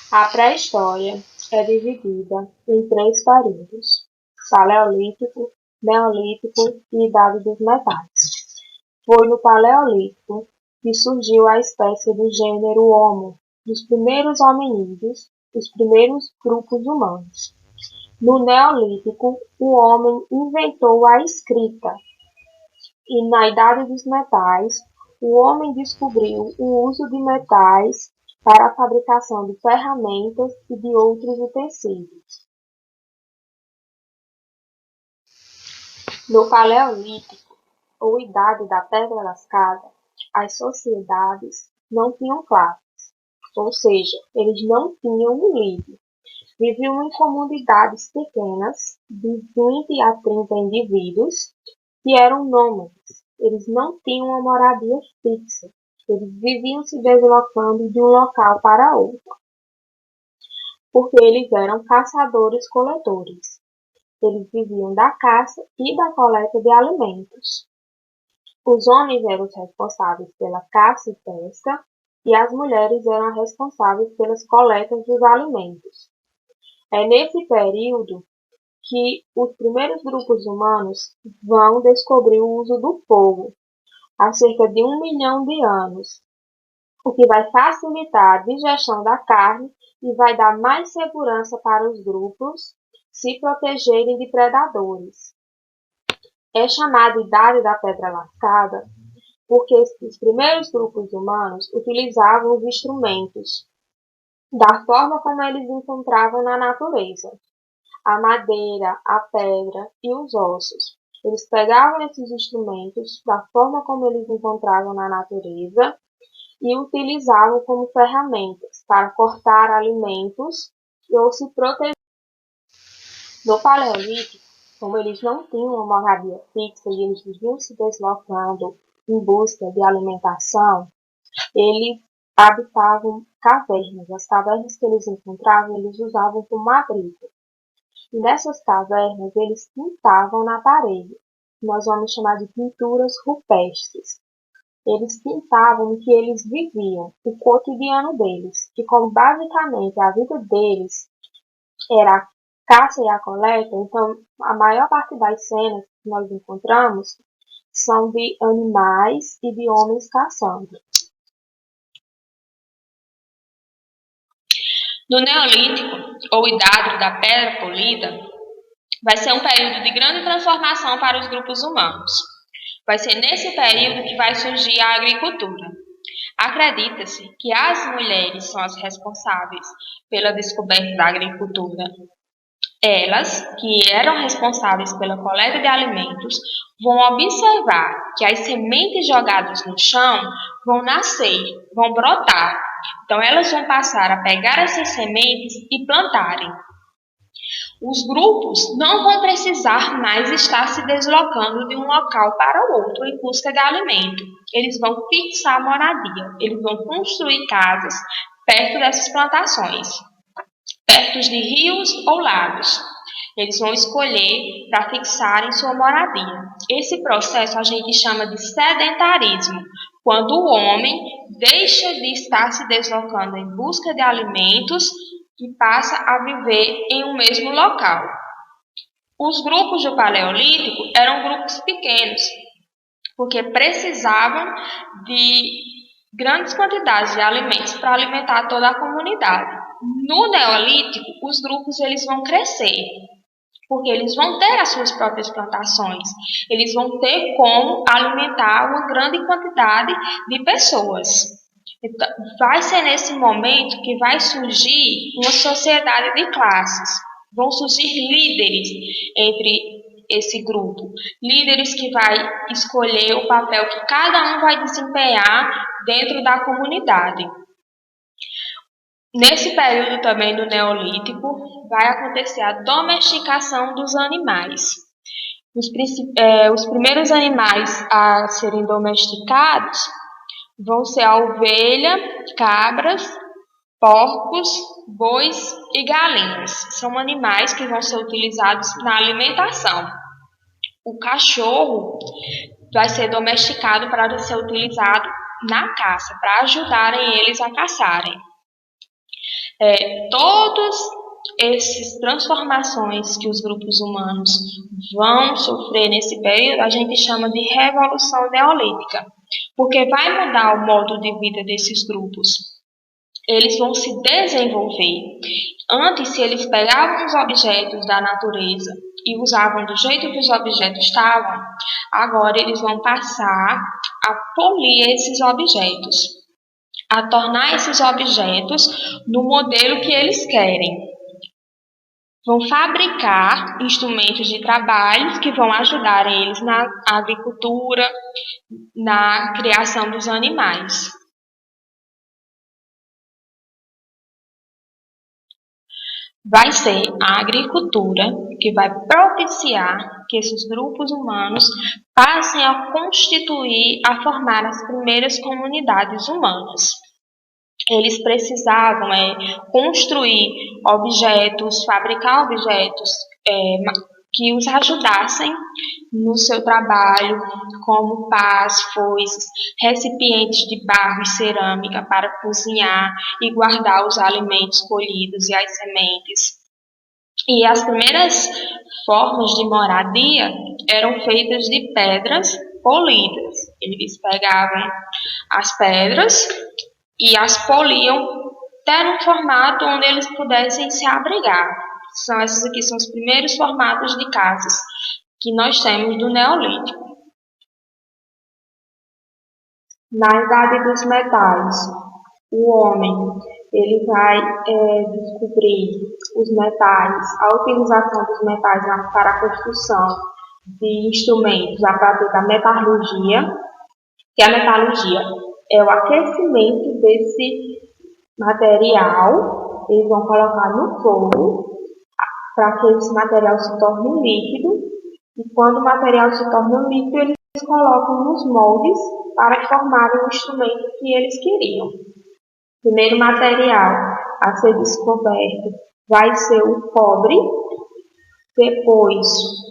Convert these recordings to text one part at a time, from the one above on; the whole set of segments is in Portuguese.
A pré-história é dividida em 3 períodos: Paleolítico, Neolítico e Idade dos Metais. Foi no Paleolítico que surgiu a espécie do gênero Homo, dos primeiros hominídeos, os primeiros grupos humanos. No Neolítico, o homem inventou a escrita, e na Idade dos Metais, o homem descobriu o uso de metais para a fabricação de ferramentas e de outros utensílios. No Paleolítico, ou Idade da Pedra Lascada, as sociedades não tinham classes, ou seja, eles não tinham um líder. Viviam em comunidades pequenas, de 20 a 30 indivíduos, que eram nômades. Eles não tinham uma moradia fixa. Eles viviam se deslocando de um local para outro, porque eles eram caçadores-coletores. Eles viviam da caça e da coleta de alimentos. Os homens eram os responsáveis pela caça e pesca, e as mulheres eram responsáveis pelas coletas dos alimentos. É nesse período que os primeiros grupos humanos vão descobrir o uso do fogo, há cerca de 1 milhão de anos, o que vai facilitar a digestão da carne e vai dar mais segurança para os grupos se protegerem de predadores. É chamada Idade da Pedra Lascada porque os primeiros grupos humanos utilizavam os instrumentos da forma como eles encontravam na natureza: a madeira, a pedra e os ossos. Eles pegavam esses instrumentos da forma como eles encontravam na natureza e utilizavam como ferramentas para cortar alimentos ou se proteger. No Paleolítico, como eles não tinham uma moradia fixa e eles viviam se deslocando em busca de alimentação, eles habitavam cavernas. As cavernas que eles encontravam, eles usavam como abrigo. E nessas cavernas, eles pintavam na parede, que nós vamos chamar de pinturas rupestres. Eles pintavam o que eles viviam, o cotidiano deles, que como basicamente a vida deles era a caça e a coleta, então a maior parte das cenas que nós encontramos são de animais e de homens caçando. No Neolítico, ou Idade da Pedra Polida, vai ser um período de grande transformação para os grupos humanos. Vai ser nesse período que vai surgir a agricultura. Acredita-se que as mulheres são as responsáveis pela descoberta da agricultura. Elas, que eram responsáveis pela coleta de alimentos, vão observar que as sementes jogadas no chão vão nascer, vão brotar. Então, elas vão passar a pegar essas sementes e plantarem. Os grupos não vão precisar mais estar se deslocando de um local para o outro em busca de alimento. Eles vão fixar a moradia, eles vão construir casas perto dessas plantações, perto de rios ou lagos. Eles vão escolher para fixarem sua moradia. Esse processo a gente chama de sedentarismo, quando o homem deixa de estar se deslocando em busca de alimentos e passa a viver em um mesmo local. Os grupos do Paleolítico eram grupos pequenos, porque precisavam de grandes quantidades de alimentos para alimentar toda a comunidade. No Neolítico, os grupos eles vão crescer, porque eles vão ter as suas próprias plantações, eles vão ter como alimentar uma grande quantidade de pessoas. Então, vai ser nesse momento que vai surgir uma sociedade de classes. Vão surgir líderes entre esse grupo. Líderes que vai escolher o papel que cada um vai desempenhar dentro da comunidade. Nesse período também do Neolítico, vai acontecer a domesticação dos animais. Os primeiros animais a serem domesticados vão ser a ovelha, cabras, porcos, bois e galinhas. São animais que vão ser utilizados na alimentação. O cachorro vai ser domesticado para ser utilizado na caça, para ajudarem eles a caçarem. Todas essas transformações que os grupos humanos vão sofrer nesse período, a gente chama de Revolução Neolítica, porque vai mudar o modo de vida desses grupos. Eles vão se desenvolver. Antes, se eles pegavam os objetos da natureza e usavam do jeito que os objetos estavam, agora eles vão passar a polir esses objetos, a tornar esses objetos no modelo que eles querem. Vão fabricar instrumentos de trabalho que vão ajudar eles na agricultura, na criação dos animais. Vai ser a agricultura que vai propiciar que esses grupos humanos passem a constituir, a formar as primeiras comunidades humanas. Eles precisavam construir objetos, fabricar objetos que os ajudassem no seu trabalho, como pás, foices, recipientes de barro e cerâmica para cozinhar e guardar os alimentos colhidos e as sementes. E as primeiras formas de moradia eram feitas de pedras polidas. Eles pegavam as pedras e as poliam até um formato onde eles pudessem se abrigar. Esses aqui são os primeiros formatos de casas que nós temos do Neolítico. Na Idade dos Metais, o homem ele vai descobrir os metais, a utilização dos metais para a construção de instrumentos a partir da metalurgia, que a metalurgia é o aquecimento desse material, eles vão colocar no fogo para que esse material se torne líquido, e quando o material se torna líquido, eles colocam nos moldes para formarem o instrumento que eles queriam. O primeiro material a ser descoberto vai ser o cobre, depois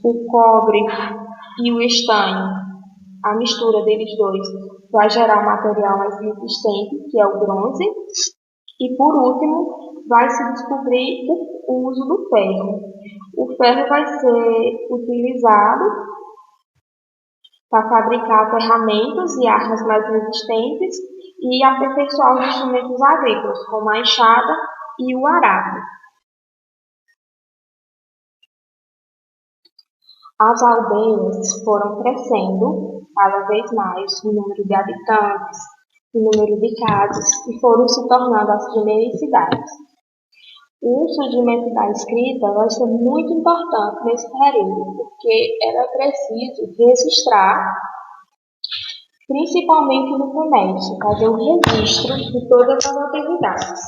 o cobre e o estanho, a mistura deles dois vai gerar um material mais resistente, que é o bronze, e por último vai se descobrir o uso do ferro. O ferro vai ser utilizado para fabricar ferramentas e armas mais resistentes e aperfeiçoar os instrumentos agrícolas, como a enxada e o arado. As aldeias foram crescendo cada vez mais no número de habitantes, no número de casas, e foram se tornando as primeiras cidades. O surgimento da escrita vai ser muito importante nesse período, porque era preciso registrar, principalmente no comércio, fazer um registro de todas as atividades.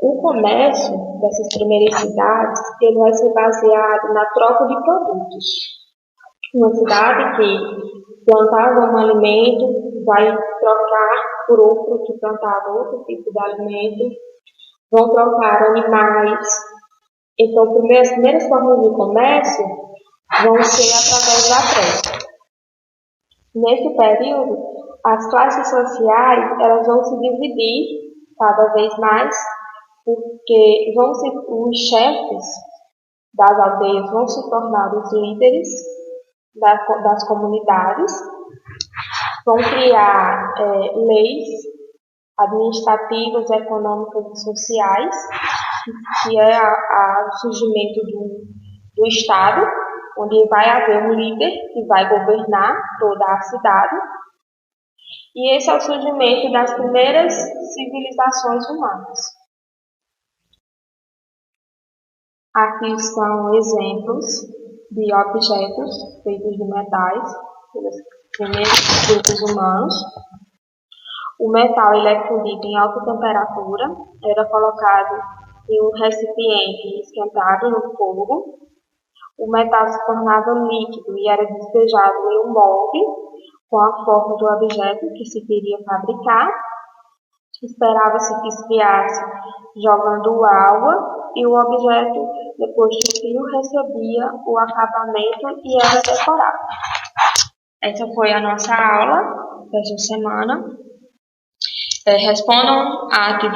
O comércio dessas primeiras cidades ele vai ser baseado na troca de produtos. Uma cidade que plantava um alimento vai trocar por outro que plantava outro tipo de alimento, vão trocar animais. Então, as primeiras formas de comércio vão ser através da troca. Nesse período, as classes sociais elas vão se dividir cada vez mais, porque os chefes das aldeias vão se tornar os líderes das comunidades, vão criar leis administrativas, econômicas e sociais, que é o surgimento do Estado, onde vai haver um líder que vai governar toda a cidade. E esse é o surgimento das primeiras civilizações humanas. Aqui são exemplos de objetos feitos de metais pelos primeiros grupos humanos. O metal ele é fundido em alta temperatura, era colocado em um recipiente esquentado no fogo. O metal se tornava líquido e era despejado em um molde com a forma do objeto que se queria fabricar. Esperava-se que esfriasse jogando água e o objeto, depois de frio, recebia o acabamento e era decorado. Essa foi a nossa aula desta semana. Respondam a atividade.